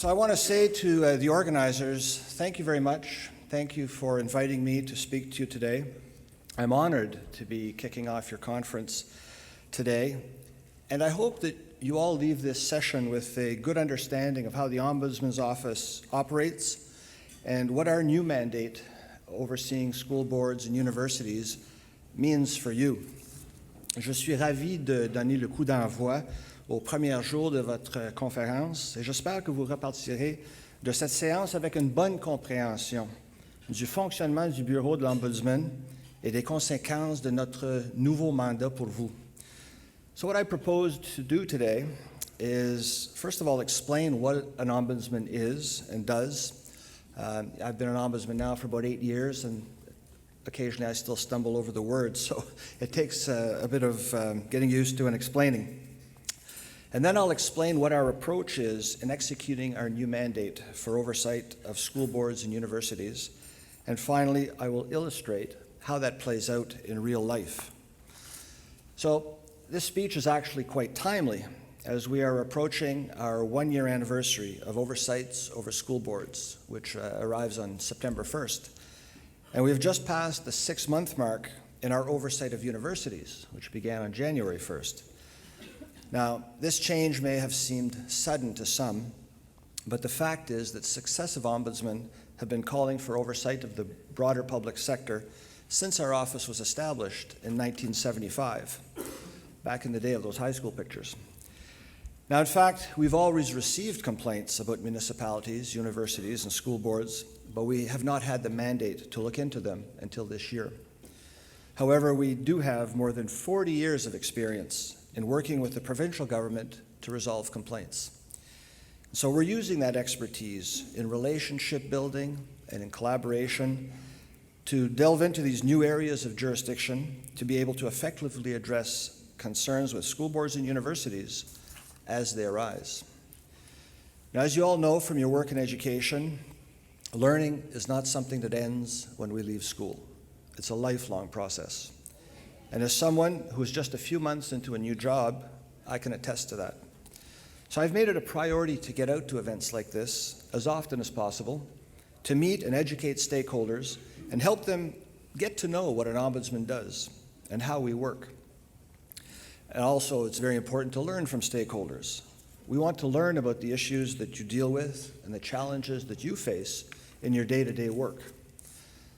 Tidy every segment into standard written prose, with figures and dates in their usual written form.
So I want to say to the organizers, thank you very much. Thank you for inviting me to speak to you today. I'm honored to be kicking off your conference today, and I hope that you all leave this session with a good understanding of how the Ombudsman's Office operates and what our new mandate overseeing school boards and universities means for you. Je suis ravi de donner le coup d'envoi au premier jour de votre conférence et j'espère que vous repartirez de cette séance avec une bonne compréhension du fonctionnement du bureau de l'Ombudsman et des conséquences de notre nouveau mandat pour vous. So what I propose to do today is, first of all, explain what an ombudsman is and does. I've been an ombudsman now for about 8 years, and occasionally I still stumble over the words, so it takes a bit of getting used to and explaining. And then I'll explain what our approach is in executing our new mandate for oversight of school boards and universities. And finally, I will illustrate how that plays out in real life. So this speech is actually quite timely, as we are approaching our one-year anniversary of oversights over school boards, which arrives on September 1st. And we've just passed the 6-month mark in our oversight of universities, which began on January 1st. Now, this change may have seemed sudden to some, but the fact is that successive ombudsmen have been calling for oversight of the broader public sector since our office was established in 1975, back in the day of those high school pictures. Now, in fact, we've always received complaints about municipalities, universities, and school boards, but we have not had the mandate to look into them until this year. However, we do have more than 40 years of experience in working with the provincial government to resolve complaints. So we're using that expertise in relationship building and in collaboration to delve into these new areas of jurisdiction to be able to effectively address concerns with school boards and universities as they arise. Now, as you all know from your work in education, learning is not something that ends when we leave school. It's a lifelong process. And as someone who is just a few months into a new job, I can attest to that. So I've made it a priority to get out to events like this as often as possible, to meet and educate stakeholders and help them get to know what an ombudsman does and how we work. And also, it's very important to learn from stakeholders. We want to learn about the issues that you deal with and the challenges that you face in your day-to-day work.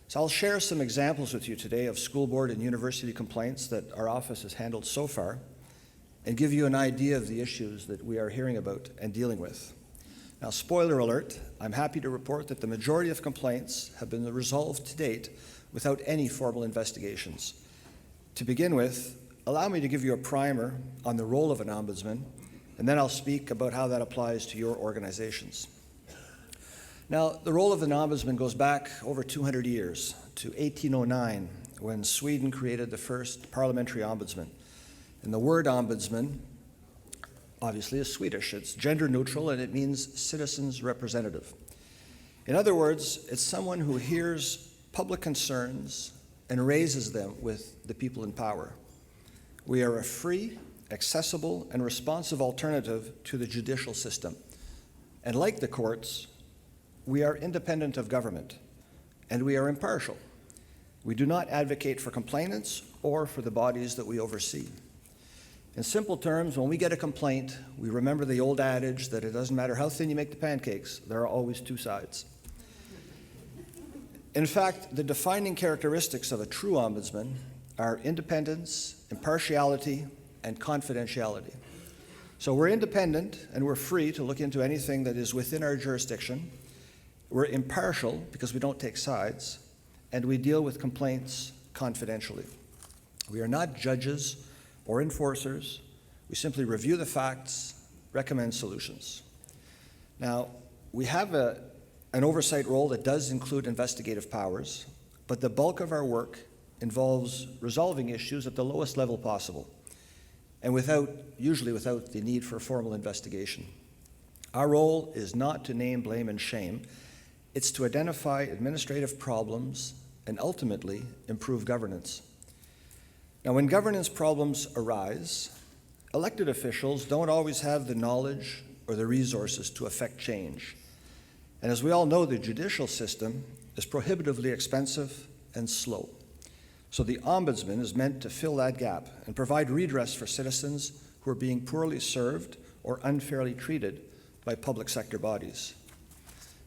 So I'll share some examples with you today of school board and university complaints that our office has handled so far and give you an idea of the issues that we are hearing about and dealing with. Now, spoiler alert, I'm happy to report that the majority of complaints have been resolved to date without any formal investigations. To begin with, allow me to give you a primer on the role of an ombudsman, and then I'll speak about how that applies to your organizations. Now, the role of an ombudsman goes back over 200 years to 1809, when Sweden created the first parliamentary ombudsman. And the word ombudsman, obviously, is Swedish. It's gender neutral, and it means citizen's representative. In other words, it's someone who hears public concerns and raises them with the people in power. We are a free, accessible, and responsive alternative to the judicial system. And like the courts, we are independent of government, and we are impartial. We do not advocate for complainants or for the bodies that we oversee. In simple terms, when we get a complaint, we remember the old adage that it doesn't matter how thin you make the pancakes, there are always two sides. In fact, the defining characteristics of a true ombudsman are independence, impartiality, and confidentiality. So we're independent and we're free to look into anything that is within our jurisdiction. We're impartial because we don't take sides, and we deal with complaints confidentially. We are not judges or enforcers. We simply review the facts, recommend solutions. Now, we have an oversight role that does include investigative powers, but the bulk of our work involves resolving issues at the lowest level possible, and usually without the need for formal investigation. Our role is not to name, blame, and shame. It's to identify administrative problems and ultimately improve governance. Now, when governance problems arise, elected officials don't always have the knowledge or the resources to effect change. And as we all know, the judicial system is prohibitively expensive and slow. So the Ombudsman is meant to fill that gap and provide redress for citizens who are being poorly served or unfairly treated by public sector bodies.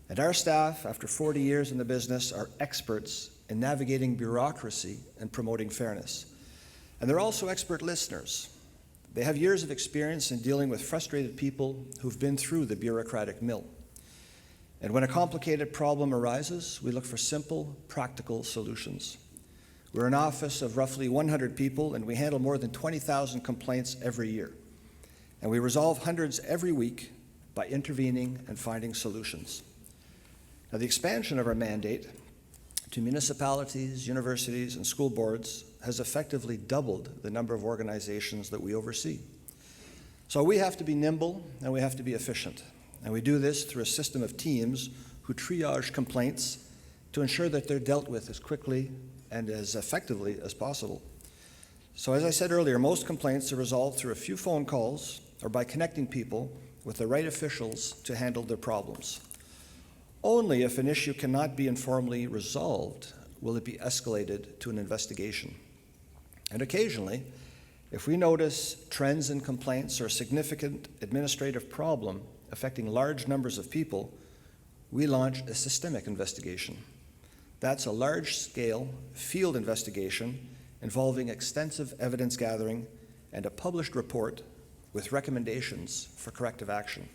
And our staff, after 40 years in the business, are experts in navigating bureaucracy and promoting fairness. And they're also expert listeners. They have years of experience in dealing with frustrated people who've been through the bureaucratic mill. And when a complicated problem arises, we look for simple, practical solutions. We're an office of roughly 100 people, and we handle more than 20,000 complaints every year. And we resolve hundreds every week by intervening and finding solutions. Now, the expansion of our mandate to municipalities, universities, and school boards has effectively doubled the number of organizations that we oversee. So we have to be nimble and we have to be efficient. And we do this through a system of teams who triage complaints to ensure that they're dealt with as quickly and as effectively as possible. So as I said earlier, most complaints are resolved through a few phone calls or by connecting people with the right officials to handle their problems. Only if an issue cannot be informally resolved will it be escalated to an investigation. And occasionally, if we notice trends in complaints or a significant administrative problem affecting large numbers of people, we launch a systemic investigation. That's a large-scale field investigation involving extensive evidence gathering and a published report with recommendations for corrective action.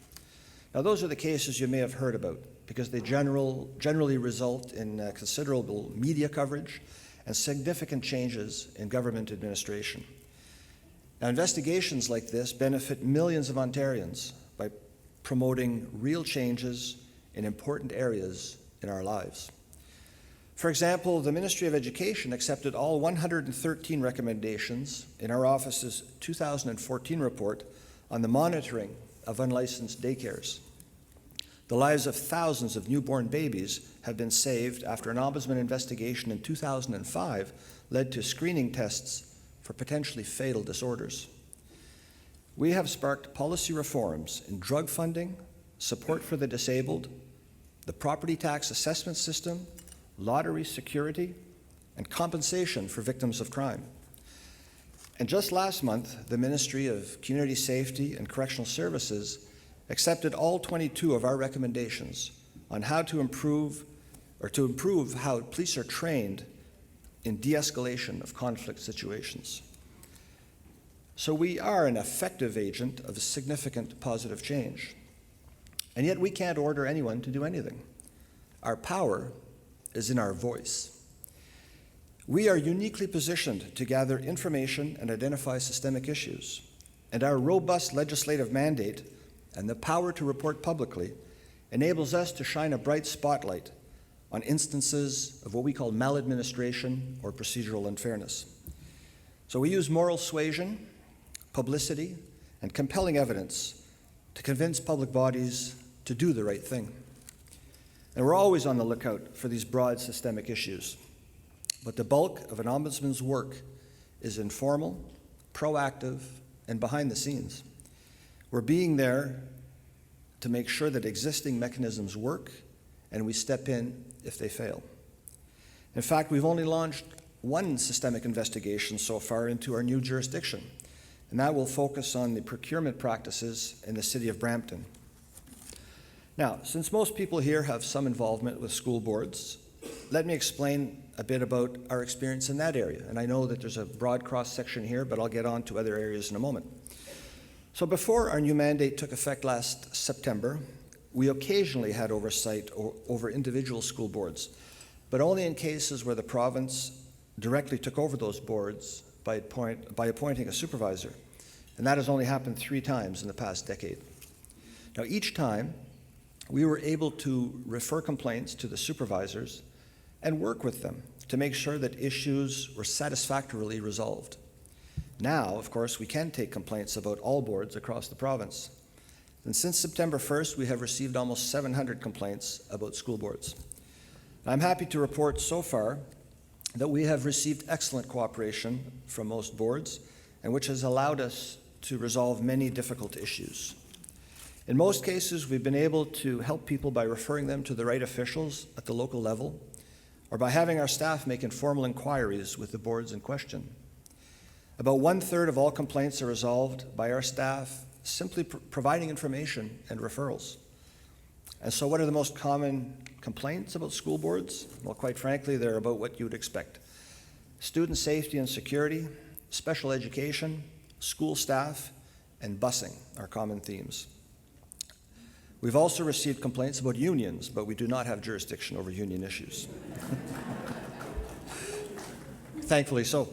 Now, those are the cases you may have heard about because they generally result in considerable media coverage and significant changes in government administration. Now, investigations like this benefit millions of Ontarians by promoting real changes in important areas in our lives. For example, the Ministry of Education accepted all 113 recommendations in our office's 2014 report on the monitoring of unlicensed daycares. The lives of thousands of newborn babies have been saved after an Ombudsman investigation in 2005 led to screening tests for potentially fatal disorders. We have sparked policy reforms in drug funding, support for the disabled, the property tax assessment system, lottery security, and compensation for victims of crime. And just last month, the Ministry of Community Safety and Correctional Services accepted all 22 of our recommendations on how to improve how police are trained in de-escalation of conflict situations. So we are an effective agent of a significant positive change. And yet we can't order anyone to do anything. Our power is in our voice. We are uniquely positioned to gather information and identify systemic issues. And our robust legislative mandate and the power to report publicly enables us to shine a bright spotlight on instances of what we call maladministration or procedural unfairness. So we use moral suasion, publicity, and compelling evidence to convince public bodies to do the right thing. And we're always on the lookout for these broad systemic issues. But the bulk of an ombudsman's work is informal, proactive, and behind the scenes. We're being there to make sure that existing mechanisms work, and we step in if they fail. In fact, we've only launched one systemic investigation so far into our new jurisdiction, and that will focus on the procurement practices in the city of Brampton. Now, since most people here have some involvement with school boards, let me explain a bit about our experience in that area. And I know that there's a broad cross-section here, but I'll get on to other areas in a moment. So before our new mandate took effect last September, we occasionally had oversight over individual school boards, but only in cases where the province directly took over those boards by appointing a supervisor. And that has only happened 3 times in the past decade. Now, each time, we were able to refer complaints to the supervisors and work with them to make sure that issues were satisfactorily resolved. Now, of course, we can take complaints about all boards across the province. And since September 1st, we have received almost 700 complaints about school boards. I'm happy to report so far that we have received excellent cooperation from most boards, and which has allowed us to resolve many difficult issues. In most cases, we've been able to help people by referring them to the right officials at the local level, or by having our staff make informal inquiries with the boards in question. About 1/3 of all complaints are resolved by our staff simply providing information and referrals. And so what are the most common complaints about school boards? Well, quite frankly, they're about what you would expect. Student safety and security, special education, school staff, and busing are common themes. We've also received complaints about unions, but we do not have jurisdiction over union issues. Thankfully so.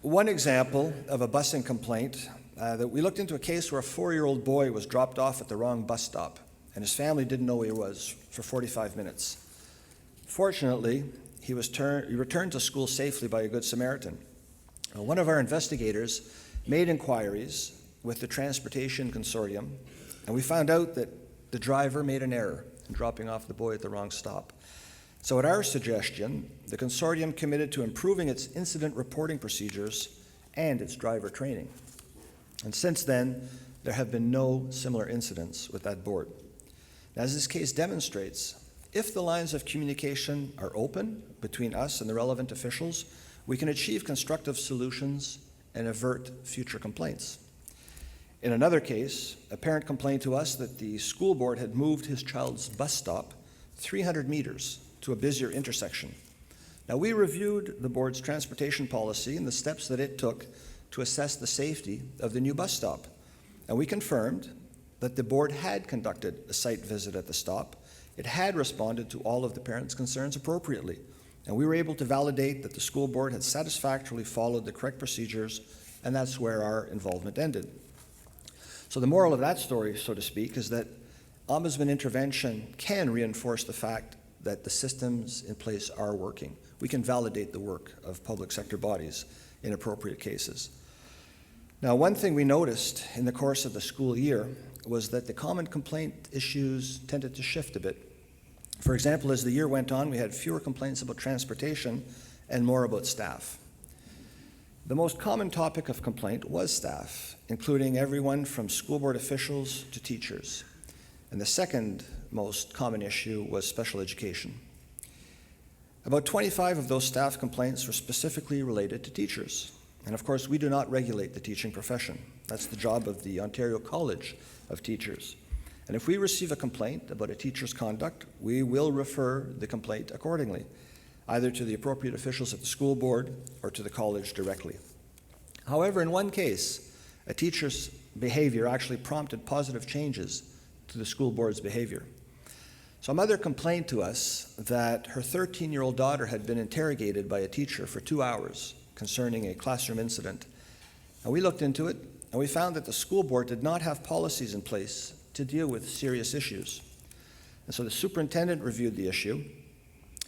One example of a busing complaint, that we looked into a case where a 4-year-old boy was dropped off at the wrong bus stop, and his family didn't know where he was for 45 minutes. Fortunately, he returned to school safely by a good Samaritan. One of our investigators made inquiries with the Transportation Consortium, and we found out that the driver made an error in dropping off the boy at the wrong stop. So at our suggestion, the consortium committed to improving its incident reporting procedures and its driver training. And since then, there have been no similar incidents with that board. As this case demonstrates, if the lines of communication are open between us and the relevant officials, we can achieve constructive solutions and avert future complaints. In another case, a parent complained to us that the school board had moved his child's bus stop 300 meters to a busier intersection. Now, we reviewed the board's transportation policy and the steps that it took to assess the safety of the new bus stop, and we confirmed that the board had conducted a site visit at the stop. It had responded to all of the parents' concerns appropriately, and we were able to validate that the school board had satisfactorily followed the correct procedures, and that's where our involvement ended. So the moral of that story, so to speak, is that ombudsman intervention can reinforce the fact that the systems in place are working. We can validate the work of public sector bodies in appropriate cases. Now, one thing we noticed in the course of the school year was that the common complaint issues tended to shift a bit. For example, as the year went on, we had fewer complaints about transportation and more about staff. The most common topic of complaint was staff, including everyone from school board officials to teachers. And the second most common issue was special education. About 25 of those staff complaints were specifically related to teachers. And of course, we do not regulate the teaching profession. That's the job of the Ontario College of Teachers. And if we receive a complaint about a teacher's conduct, we will refer the complaint accordingly, either to the appropriate officials at the school board or to the college directly. However, in one case, a teacher's behavior actually prompted positive changes to the school board's behavior. So a mother complained to us that her 13-year-old daughter had been interrogated by a teacher for 2 hours concerning a classroom incident. And we looked into it, and we found that the school board did not have policies in place to deal with serious issues. And so the superintendent reviewed the issue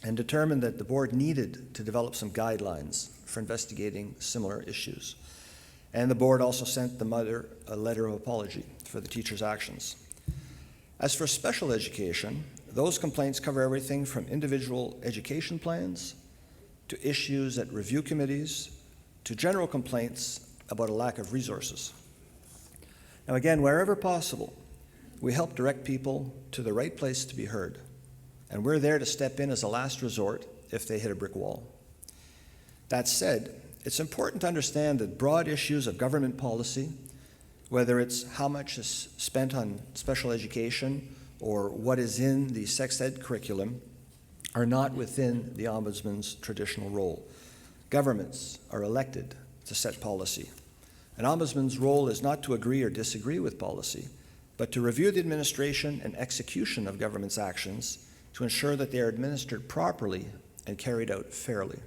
and determined that the board needed to develop some guidelines for investigating similar issues. And the board also sent the mother a letter of apology for the teacher's actions. As for special education, those complaints cover everything from individual education plans to issues at review committees to general complaints about a lack of resources. Now again, wherever possible, we help direct people to the right place to be heard, and we're there to step in as a last resort if they hit a brick wall. That said, it's important to understand that broad issues of government policy, whether it's how much is spent on special education or what is in the sex ed curriculum, are not within the Ombudsman's traditional role. Governments are elected to set policy. An Ombudsman's role is not to agree or disagree with policy, but to review the administration and execution of government's actions to ensure that they are administered properly and carried out fairly.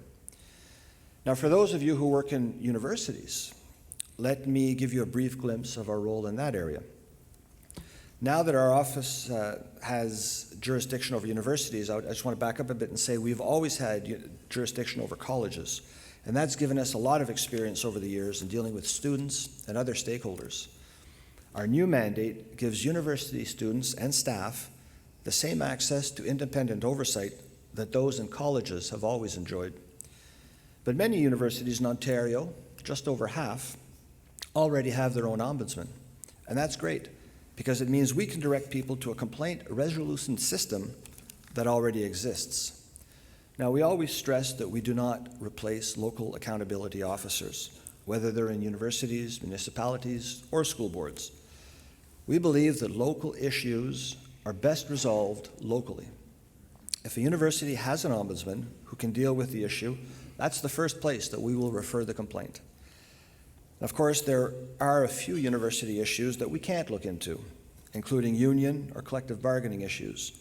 Now, for those of you who work in universities, let me give you a brief glimpse of our role in that area. Now that our office has jurisdiction over universities, I just want to back up a bit and say we've always had jurisdiction over colleges, and that's given us a lot of experience over the years in dealing with students and other stakeholders. Our new mandate gives university students and staff the same access to independent oversight that those in colleges have always enjoyed. But many universities in Ontario, just over half, already have their own ombudsman, and that's great. because it means we can direct people to a complaint resolution system that already exists. Now, we always stress that we do not replace local accountability officers, whether they're in universities, municipalities, or school boards. We believe that local issues are best resolved locally. If a university has an ombudsman who can deal with the issue, that's the first place that we will refer the complaint. Of course, there are a few university issues that we can't look into, including union or collective bargaining issues.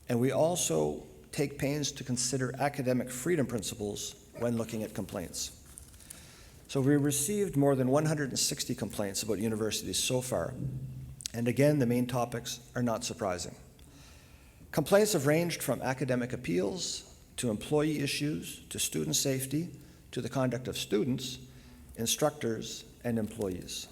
And we also take pains to consider academic freedom principles when looking at complaints. So we received more than 160 complaints about universities so far. And again, the main topics are not surprising. Complaints have ranged from academic appeals to employee issues to student safety to the conduct of students, instructors, and employees.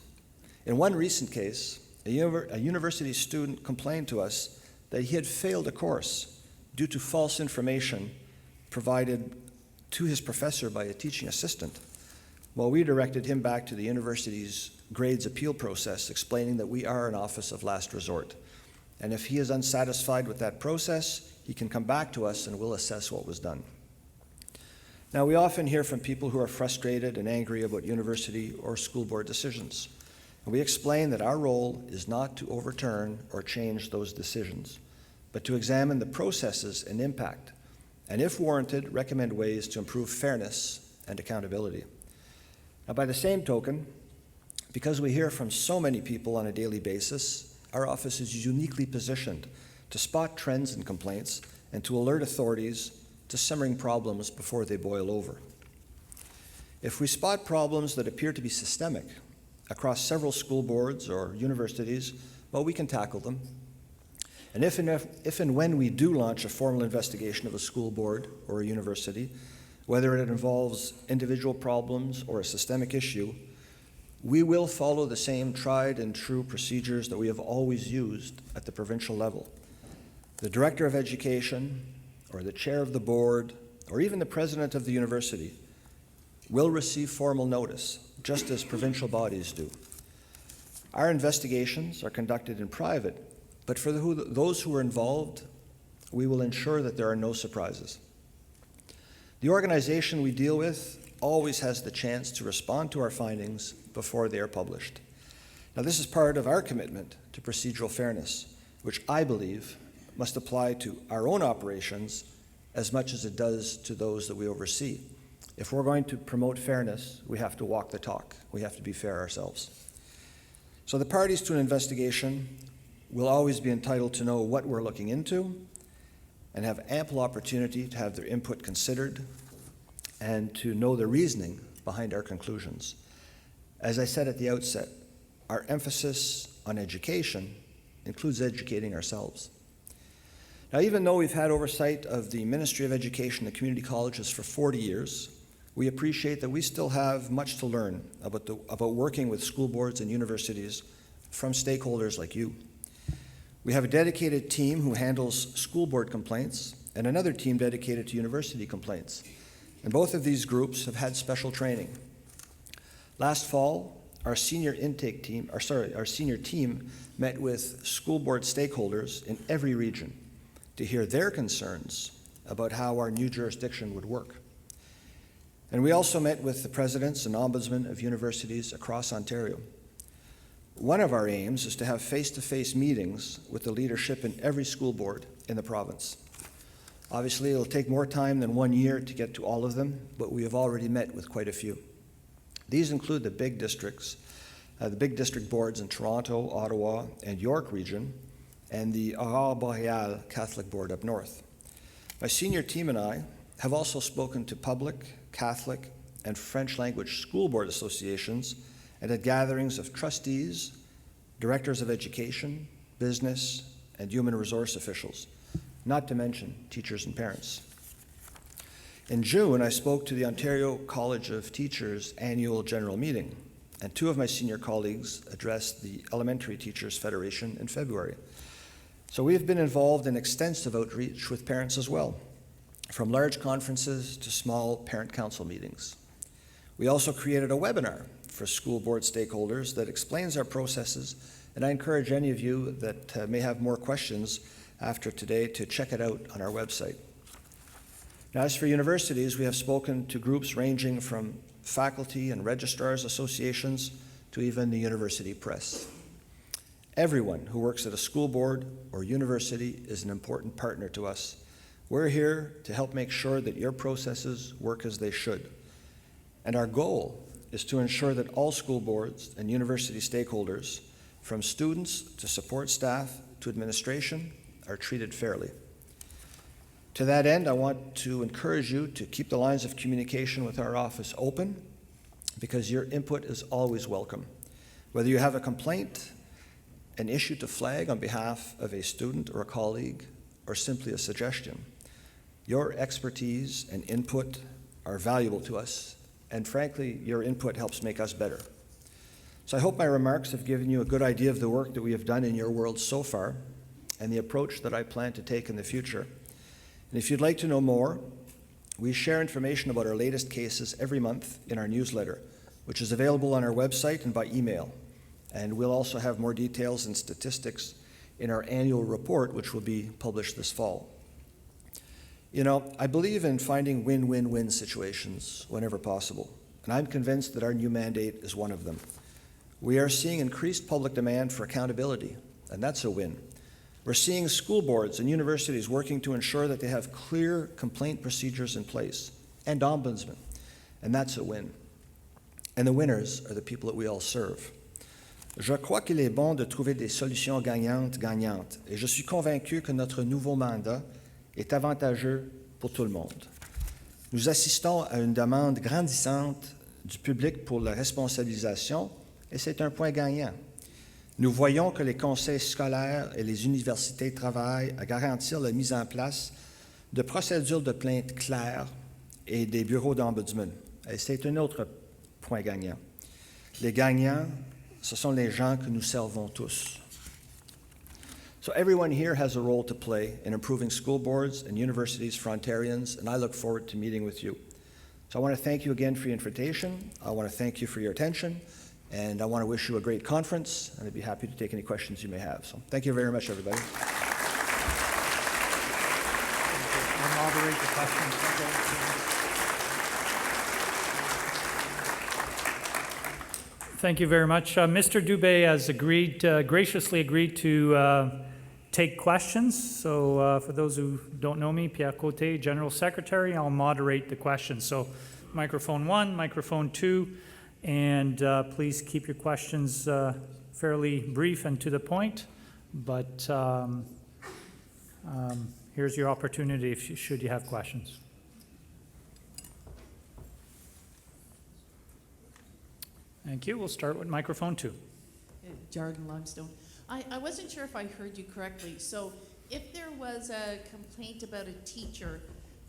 In one recent case, a university student complained to us that he had failed a course due to false information provided to his professor by a teaching assistant. Well, we directed him back to the university's grades appeal process, explaining that we are an office of last resort. And if he is unsatisfied with that process, he can come back to us and we'll assess what was done. Now, we often hear from people who are frustrated and angry about university or school board decisions. And we explain that our role is not to overturn or change those decisions, but to examine the processes and impact, and if warranted, recommend ways to improve fairness and accountability. Now, by the same token, because we hear from so many people on a daily basis, our office is uniquely positioned to spot trends and complaints and to alert authorities to simmering problems before they boil over. If we spot problems that appear to be systemic across several school boards or universities, well, we can tackle them. And if and when we do launch a formal investigation of a school board or a university, whether it involves individual problems or a systemic issue, we will follow the same tried and true procedures that we have always used at the provincial level. The Director of Education, or the Chair of the Board, or even the President of the university will receive formal notice, just as provincial bodies do. Our investigations are conducted in private, but for those who are involved, we will ensure that there are no surprises. The organization we deal with always has the chance to respond to our findings before they are published. Now, this is part of our commitment to procedural fairness, which I believe must apply to our own operations as much as it does to those that we oversee. If we're going to promote fairness, we have to walk the talk. We have to be fair ourselves. So the parties to an investigation will always be entitled to know what we're looking into and have ample opportunity to have their input considered and to know the reasoning behind our conclusions. As I said at the outset, our emphasis on education includes educating ourselves. Now, even though we've had oversight of the Ministry of Education and community colleges for 40 years, we appreciate that we still have much to learn about working with school boards and universities from stakeholders like you. We have a dedicated team who handles school board complaints and another team dedicated to university complaints. And both of these groups have had special training. Last fall, our senior team met with school board stakeholders in every region to hear their concerns about how our new jurisdiction would work. And we also met with the presidents and ombudsmen of universities across Ontario. One of our aims is to have face-to-face meetings with the leadership in every school board in the province. Obviously, it'll take more time than 1 year to get to all of them, but we have already met with quite a few. These include the big districts, the big district boards in Toronto, Ottawa, and York region, and the Aurore Boreal Catholic Board up north. My senior team and I have also spoken to public, Catholic, and French language school board associations and at gatherings of trustees, directors of education, business, and human resource officials, not to mention teachers and parents. In June, I spoke to the Ontario College of Teachers annual general meeting, and two of my senior colleagues addressed the Elementary Teachers Federation in February. So we have been involved in extensive outreach with parents as well, from large conferences to small parent council meetings. We also created a webinar for school board stakeholders that explains our processes And I encourage any of you that may have more questions after today to check it out on our website. Now, as for universities, we have spoken to groups ranging from faculty and registrars associations to even the university press. Everyone who works at a school board or university is an important partner to us. We're here to help make sure that your processes work as they should. And our goal is to ensure that all school boards and university stakeholders, from students to support staff to administration, are treated fairly. To that end, I want to encourage you to keep the lines of communication with our office open, because your input is always welcome. Whether you have a complaint, an issue to flag on behalf of a student or a colleague, or simply a suggestion, your expertise and input are valuable to us, and frankly, your input helps make us better. So I hope my remarks have given you a good idea of the work that we have done in your world so far, and the approach that I plan to take in the future. And if you'd like to know more, we share information about our latest cases every month in our newsletter, which is available on our website and by email. And we'll also have more details and statistics in our annual report, which will be published this fall. You know, I believe in finding win-win-win situations whenever possible, and I'm convinced that our new mandate is one of them. We are seeing increased public demand for accountability, and that's a win. We're seeing school boards and universities working to ensure that they have clear complaint procedures in place, and ombudsmen, and that's a win. And the winners are the people that we all serve. Je crois qu'il est bon de trouver des solutions gagnantes, et je suis convaincu que notre nouveau mandat est avantageux pour tout le monde. Nous assistons à une demande grandissante du public pour la responsabilisation, et c'est un point gagnant. Nous voyons que les conseils scolaires et les universités travaillent à garantir la mise en place de procédures de plainte claires et des bureaux d'ombudsman. Et c'est un autre point gagnant. Les gagnants, ce sont les gens que nous servons tous. So everyone here has a role to play in improving school boards and universities for Ontarians, and I look forward to meeting with you. So I want to thank you again for your invitation. I want to thank you for your attention, and I want to wish you a great conference, and I'd be happy to take any questions you may have. So thank you very much, everybody. I'll moderate the questions. Thank you very much. Mr. Dubé has graciously agreed to take questions. So for those who don't know me, Pierre Côté, General Secretary, I'll moderate the questions. So microphone 1, microphone 2, and please keep your questions fairly brief and to the point. But here's your opportunity should you have questions. Thank you. We'll start with microphone 2. Jordan Limestone. I wasn't sure if I heard you correctly. So if there was a complaint about a teacher,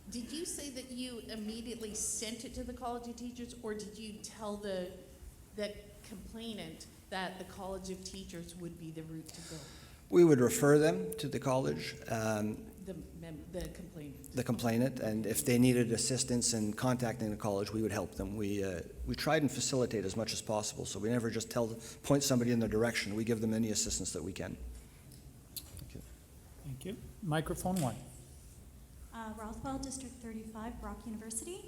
did you say that you immediately sent it to the College of Teachers, or did you tell the complainant that the College of Teachers would be the route to go? We would refer them to the college, The complainant. the complainant, and if they needed assistance in contacting the college, we would help them. We tried and facilitate as much as possible, so we never just point somebody in the direction. We give them any assistance that we can. Okay. Thank you. Microphone 1. Rothwell, District 35, Brock University.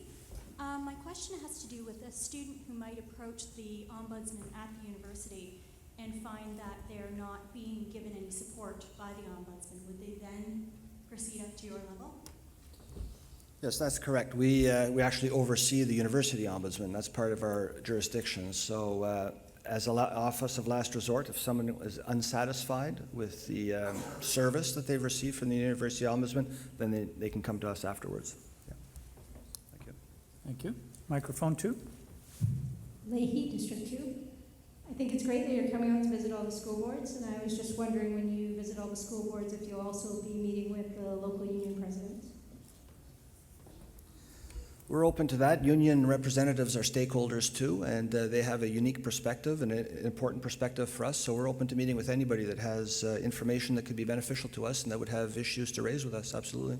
My question has to do with a student who might approach the ombudsman at the university and find that they're not being given any support by the ombudsman. Would they then proceed up to your level? Yes, that's correct. We actually oversee the university ombudsman. That's part of our jurisdiction. So as an office of last resort, if someone is unsatisfied with the service that they've received from the university ombudsman, then they can come to us afterwards. Yeah. Thank you. Thank you. Microphone 2. Leahy, District 2. I think it's great that you're coming out to visit all the school boards, and I was just wondering, when you visit all the school boards, if you'll also be meeting with the local union presidents. We're open to that. Union representatives are stakeholders too, and they have a unique perspective and an important perspective for us, so we're open to meeting with anybody that has information that could be beneficial to us and that would have issues to raise with us, absolutely.